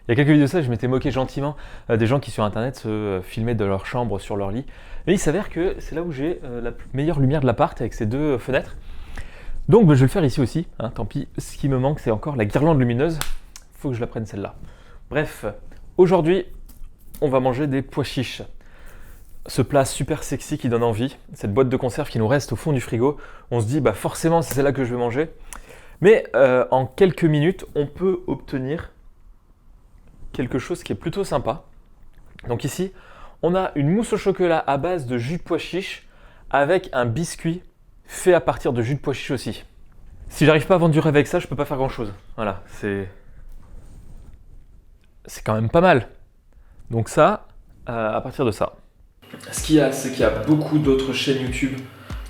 Il y a quelques vidéos de ça, je m'étais moqué gentiment des gens qui sur internet se filmaient de leur chambre sur leur lit. Et il s'avère que c'est là où j'ai la meilleure lumière de l'appart avec ces deux fenêtres. Donc je vais le faire ici aussi, hein, tant pis. Ce qui me manque, c'est encore la guirlande lumineuse. Il faut que je la prenne celle-là. Bref, aujourd'hui, on va manger des pois chiches. Ce plat super sexy qui donne envie, cette boîte de conserve qui nous reste au fond du frigo. On se dit, bah forcément, c'est celle-là que je vais manger. Mais en quelques minutes, on peut obtenir quelque chose qui est plutôt sympa. Donc ici, on a une mousse au chocolat à base de jus de pois chiche avec un biscuit fait à partir de jus de pois chiche aussi. Si j'arrive pas à vendre du rêve avec ça, je peux pas faire grand chose. Voilà, c'est quand même pas mal. Donc ça, à partir de ça. Ce qu'il y a, c'est qu'il y a beaucoup d'autres chaînes YouTube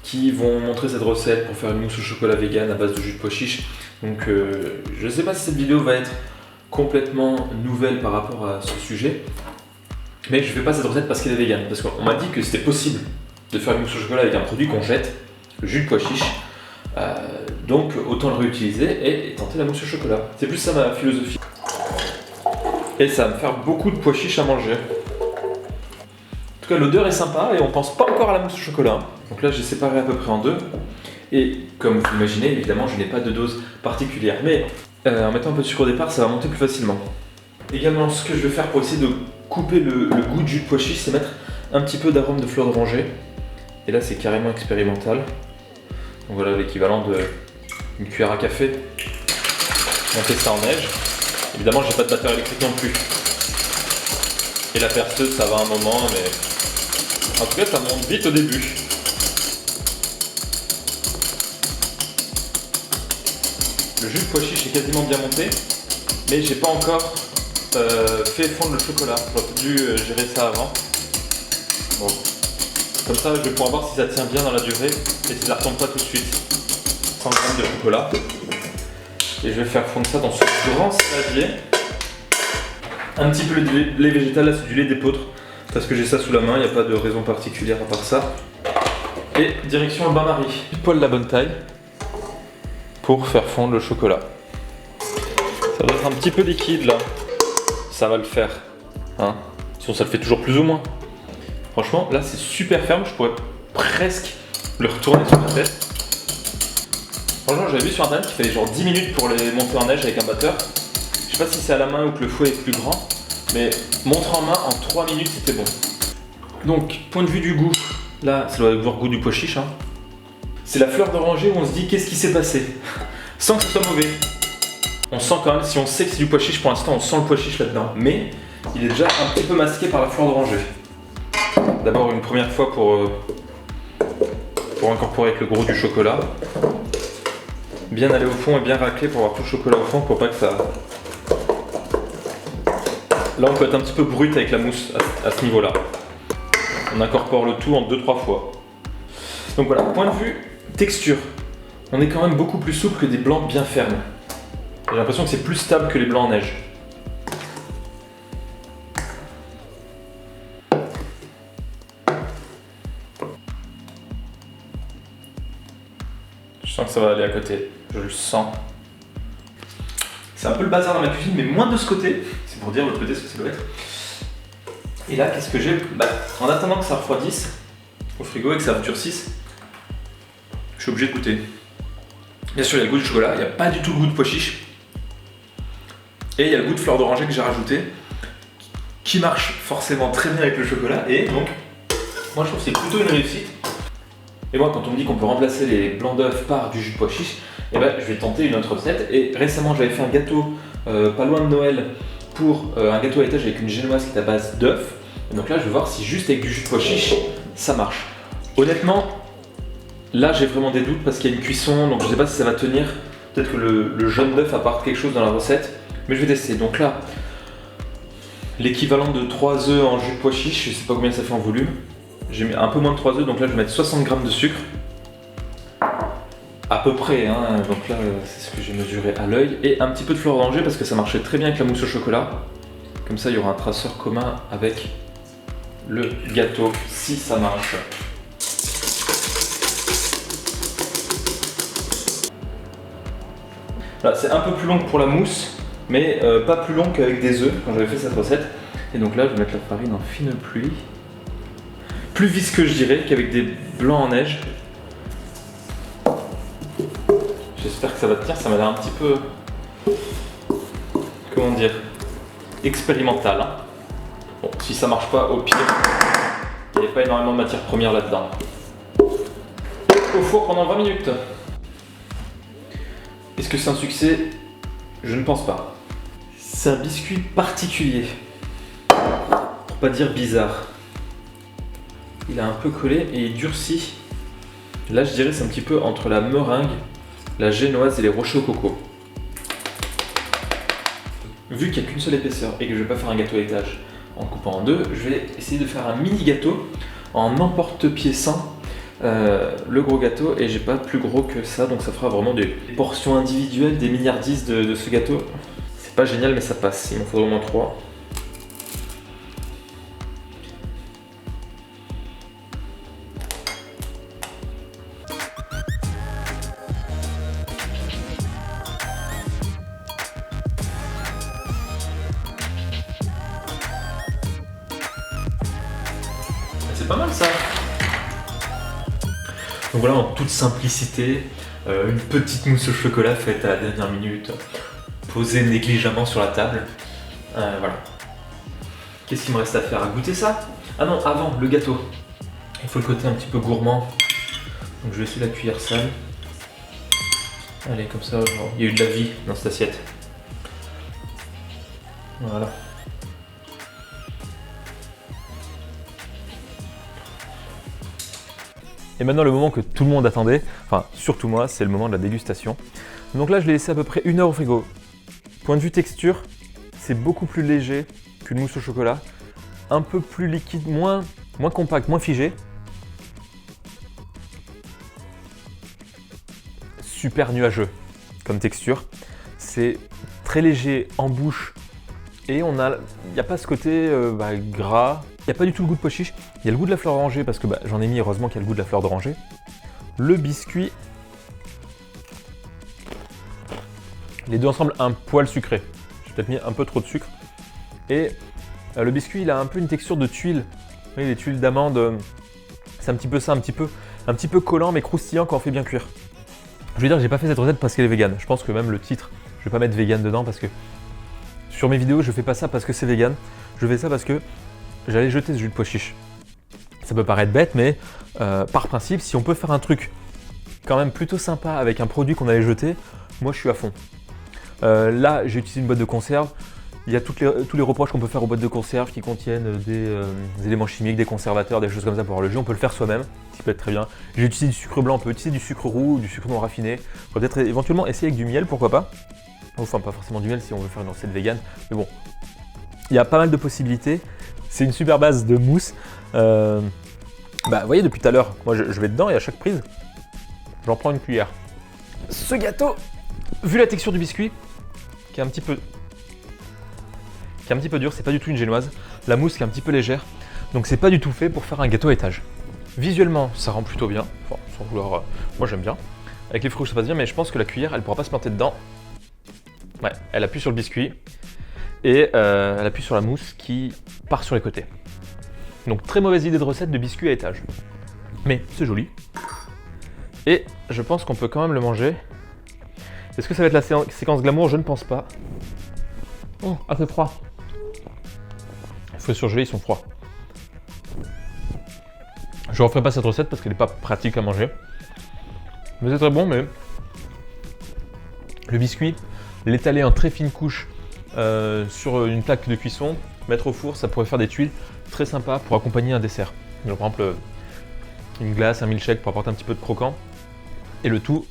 qui vont montrer cette recette pour faire une mousse au chocolat vegan à base de jus de pois chiche. Donc je ne sais pas si cette vidéo va être complètement nouvelle par rapport à ce sujet, mais je ne fais pas cette recette parce qu'elle est vegan, parce qu'on m'a dit que c'était possible de faire une mousse au chocolat avec un produit qu'on jette, le jus de pois chiche, donc autant le réutiliser et tenter la mousse au chocolat. C'est plus ça ma philosophie. Et ça va me faire beaucoup de pois chiches à manger. En tout cas, l'odeur est sympa et on pense pas encore à la mousse au chocolat. Donc là, j'ai séparé à peu près en deux. Et comme vous l'imaginez, évidemment, je n'ai pas de dose particulière. Mais en mettant un peu de sucre au départ, ça va monter plus facilement. Également, ce que je vais faire pour essayer de couper le goût de jus de pois chiche, c'est mettre un petit peu d'arôme de fleur d'oranger. Et là, c'est carrément expérimental. Donc voilà l'équivalent d'une cuillère à café. On fait ça en neige. Évidemment, j'ai pas de batteur électrique non plus. Et la perceuse, ça va un moment, mais en tout cas, ça monte vite au début. Le jus de pois chiche est quasiment bien monté, mais j'ai pas encore fait fondre le chocolat. J'aurais dû gérer ça avant. Bon. Comme ça, je vais pouvoir voir si ça tient bien dans la durée et si ça retombe pas tout de suite. 100 g de chocolat. Et je vais faire fondre ça dans ce grand saladier. Un petit peu de lait végétal, là c'est du lait d'épeautre, parce que j'ai ça sous la main, il n'y a pas de raison particulière à part ça. Et direction le bain-marie, pile poil la bonne taille pour faire fondre le chocolat. Ça doit être un petit peu liquide là, ça va le faire, hein. Sinon ça le fait toujours plus ou moins. Franchement là c'est super ferme, je pourrais presque le retourner sur la tête. Franchement j'avais vu sur internet qu'il fallait genre 10 minutes pour les monter en neige avec un batteur. Je sais pas si c'est à la main ou que le fouet est plus grand, mais montre en main en 3 minutes c'était bon. Donc, point de vue du goût, là ça doit avoir goût du pois chiche. Hein. C'est la fleur d'oranger où on se dit qu'est-ce qui s'est passé, sans que ce soit mauvais. On sent quand même, si on sait que c'est du pois chiche pour l'instant, on sent le pois chiche là-dedans, mais il est déjà un petit peu masqué par la fleur d'oranger. D'abord une première fois pour incorporer avec le gros du chocolat. Bien aller au fond et bien racler pour avoir tout le chocolat au fond pour pas que ça... Là on peut être un petit peu brut avec la mousse à ce niveau là. On incorpore le tout en 2-3 fois. Donc voilà, point de vue texture. On est quand même beaucoup plus souple que des blancs bien fermes. J'ai l'impression que c'est plus stable que les blancs en neige. Je sens que ça va aller à côté, je le sens. C'est un peu le bazar dans ma cuisine, mais moins de ce côté. C'est pour dire de l'autre côté ce que ça doit être. Et là, qu'est-ce que j'ai ? En attendant que ça refroidisse au frigo et que ça durcisse, je suis obligé de goûter. Bien sûr, il y a le goût du chocolat, il n'y a pas du tout le goût de pois chiche. Et il y a le goût de fleur d'oranger que j'ai rajouté, qui marche forcément très bien avec le chocolat. Et donc, moi je trouve que c'est plutôt une réussite. Et moi, quand on me dit qu'on peut remplacer les blancs d'œufs par du jus de pois chiche, eh ben, je vais tenter une autre recette. Et récemment, j'avais fait un gâteau pas loin de Noël pour un gâteau à l'étage avec une génoise qui est à base d'œufs. Et donc là, je vais voir si juste avec du jus de pois chiche, ça marche. Honnêtement, là, j'ai vraiment des doutes parce qu'il y a une cuisson, donc je ne sais pas si ça va tenir. Peut-être que le jaune d'œuf apporte quelque chose dans la recette, mais je vais tester. Donc là, l'équivalent de 3 œufs en jus de pois chiche, je ne sais pas combien ça fait en volume. J'ai mis un peu moins de 3 œufs, donc là je vais mettre 60 g de sucre. À peu près, hein. Donc là c'est ce que j'ai mesuré à l'œil. Et un petit peu de fleur d'oranger parce que ça marchait très bien avec la mousse au chocolat. Comme ça il y aura un traceur commun avec le gâteau, si ça marche. Là c'est un peu plus long que pour la mousse, mais pas plus long qu'avec des œufs quand j'avais fait cette recette. Et donc là, je vais mettre la farine en fine pluie. Plus visqueux, je dirais, qu'avec des blancs en neige. J'espère que ça va tenir, ça m'a l'air un petit peu, comment dire, expérimental. Hein. Bon, si ça marche pas, au pire, il n'y avait pas énormément de matière première là-dedans. Au four pendant 20 minutes. Est-ce que c'est un succès? Je ne pense pas. C'est un biscuit particulier, pour pas dire bizarre. Il a un peu collé et il durcit. Là, je dirais c'est un petit peu entre la meringue, la génoise et les rochers au coco. Vu qu'il n'y a qu'une seule épaisseur et que je ne vais pas faire un gâteau à étage en coupant en deux, je vais essayer de faire un mini gâteau en emporte-pied sans le gros gâteau, et j'ai pas plus gros que ça, donc ça fera vraiment des portions individuelles, des milliardises de ce gâteau. C'est pas génial, mais ça passe. Il m'en faudra au moins 3. C'est pas mal ça. Donc voilà, en toute simplicité, une petite mousse au chocolat faite à la dernière minute, posée négligemment sur la table. Voilà. Qu'est-ce qu'il me reste à faire? À goûter ça? Ah non, avant, le gâteau. Il faut le côté un petit peu gourmand. Donc je vais essayer la cuillère sale. Allez, comme ça, il y a eu de la vie dans cette assiette. Voilà. Et maintenant, le moment que tout le monde attendait, enfin surtout moi, c'est le moment de la dégustation. Donc là, je l'ai laissé à peu près 1 heure au frigo. Point de vue texture, c'est beaucoup plus léger qu'une mousse au chocolat. Un peu plus liquide, moins compact, moins figé. Super nuageux comme texture. C'est très léger en bouche et il n'y a pas ce côté gras. Il n'y a pas du tout le goût de pois chiche. Il y a le goût de la fleur d'oranger parce que j'en ai mis, heureusement qu'il y a le goût de la fleur d'oranger. Le biscuit, les deux ensemble un poil sucré. J'ai peut-être mis un peu trop de sucre. Et le biscuit, il a un peu une texture de tuiles. Vous voyez, les tuiles d'amande, c'est un petit peu ça, un petit peu collant mais croustillant quand on fait bien cuire. Je veux dire, j'ai pas fait cette recette parce qu'elle est végane. Je pense que même le titre, je vais pas mettre vegan dedans parce que sur mes vidéos, je fais pas ça parce que c'est vegan. Je fais ça parce que j'allais jeter ce jus de pois chiche. Ça peut paraître bête, mais par principe, si on peut faire un truc quand même plutôt sympa avec un produit qu'on allait jeter, moi je suis à fond. Là, j'ai utilisé une boîte de conserve. Il y a tous les reproches qu'on peut faire aux boîtes de conserve qui contiennent des éléments chimiques, des conservateurs, des choses comme ça pour avoir le jus. On peut le faire soi-même, ce qui peut être très bien. J'ai utilisé du sucre blanc, on peut utiliser du sucre roux, du sucre non raffiné. On peut peut-être éventuellement essayer avec du miel, pourquoi pas. Enfin, pas forcément du miel si on veut faire une recette vegan, mais bon. Il y a pas mal de possibilités. C'est une super base de mousse. Vous voyez, depuis tout à l'heure, moi je vais dedans et à chaque prise, j'en prends une cuillère. Ce gâteau, vu la texture du biscuit, qui est un petit peu dur, c'est pas du tout une génoise. La mousse qui est un petit peu légère, donc c'est pas du tout fait pour faire un gâteau à étage. Visuellement, ça rend plutôt bien. Enfin, sans vouloir, moi j'aime bien. Avec les fruits, ça passe bien, mais je pense que la cuillère, elle pourra pas se planter dedans. Ouais, elle appuie sur le biscuit et elle appuie sur la mousse qui part sur les côtés. Donc très mauvaise idée de recette de biscuit à étage. Mais c'est joli. Et je pense qu'on peut quand même le manger. Est-ce que ça va être la séquence glamour? Je ne pense pas. Oh, assez froid. Il faut surgeler, ils sont froids. Je ne referai pas cette recette parce qu'elle n'est pas pratique à manger. Mais c'est très bon, mais le biscuit, l'étaler en très fine couche sur une plaque de cuisson, mettre au four, ça pourrait faire des tuiles très sympas pour accompagner un dessert. Donc, par exemple, une glace, un milkshake pour apporter un petit peu de croquant. Et le tout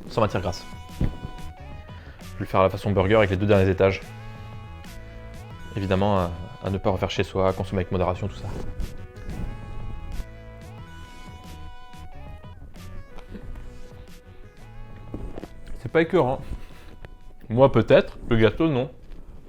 sans matière grasse. Je vais le faire à la façon burger avec les 2 derniers étages. Évidemment, à ne pas refaire chez soi, à consommer avec modération, tout ça. C'est pas écœurant. Moi peut-être, le gâteau non.